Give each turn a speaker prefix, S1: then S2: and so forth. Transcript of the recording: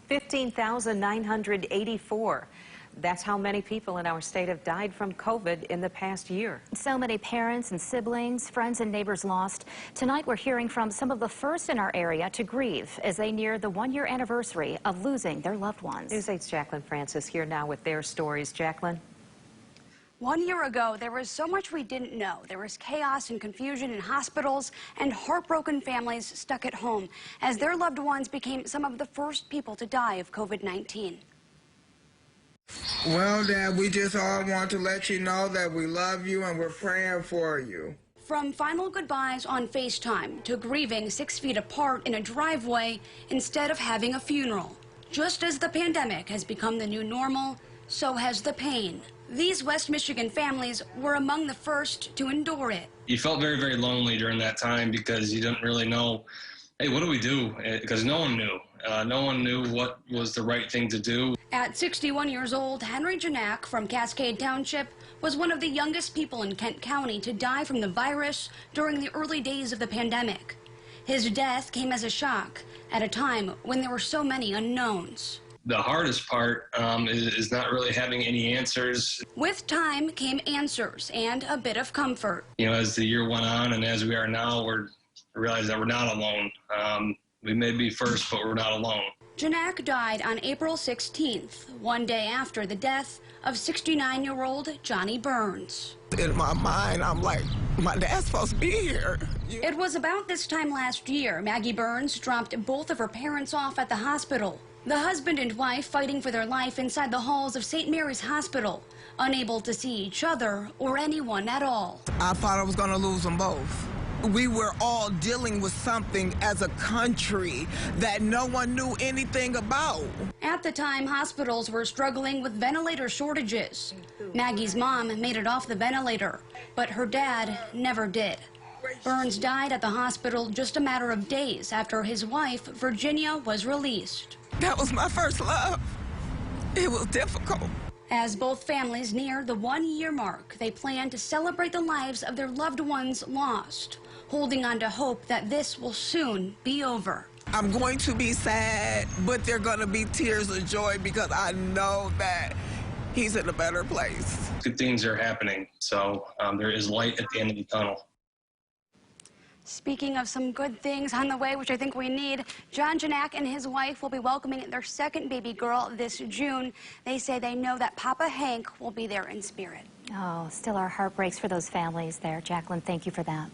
S1: 15,984. That's how many people in our state have died from COVID in the past year.
S2: So many parents and siblings, friends and neighbors lost. Tonight we're hearing from some of the first in our area to grieve as they near the one-year anniversary of losing their loved ones.
S1: News 8's Jacqueline Francis here now with their stories. Jacqueline.
S3: 1 year ago, there was so much we didn't know. There was chaos and confusion in hospitals and heartbroken families stuck at home as their loved ones became some of the first people to die of COVID-19.
S4: Well, Dad, we just all want to let you know that we love you and we're praying for you.
S3: From final goodbyes on FaceTime to grieving 6 feet apart in a driveway instead of having a funeral. Just as the pandemic has become the new normal, so has the pain. These West Michigan families were among the first to endure it.
S5: You felt very, very lonely during that time because you didn't really know, hey, what do we do? Because no one knew. No one knew what was the right thing to do.
S3: At 61 years old, Henry Janak from Cascade Township was one of the youngest people in Kent County to die from the virus during the early days of the pandemic. His death came as a shock at a time when there were so many unknowns.
S5: The hardest part is not really having any answers.
S3: With time came answers and a bit of comfort.
S5: You know, as the year went on and as we are now, we're realizing that we're not alone. We may be first, but we're not alone.
S3: Janak died on April 16th, one day after the death of 69-year-old Johnny Burns.
S4: In my mind, I'm like, my dad's supposed to be here.
S3: It was about this time last year, Maggie Burns dropped both of her parents off at the hospital. The husband and wife fighting for their life inside the halls of St. Mary's Hospital, unable to see each other or anyone at all.
S4: I thought I was going to lose them both. We were all dealing with something as a country that no one knew anything about.
S3: At the time, hospitals were struggling with ventilator shortages. Maggie's mom made it off the ventilator, but her dad never did. Burns died at the hospital just a matter of days after his wife, Virginia, was released.
S4: That was my first love. It was difficult.
S3: As both families near the 1 year mark, they plan to celebrate the lives of their loved ones lost, holding on to hope that this will soon be over.
S4: I'm going to be sad, but they're going to be tears of joy because I know that he's in a better place.
S5: Good things are happening, so there is light at the end of the tunnel.
S3: Speaking of some good things on the way, which I think we need, John Janak and his wife will be welcoming their second baby girl this June. They say they know that Papa Hank will be there in spirit.
S2: Oh, still our heart breaks for those families there. Jacqueline, thank you for that.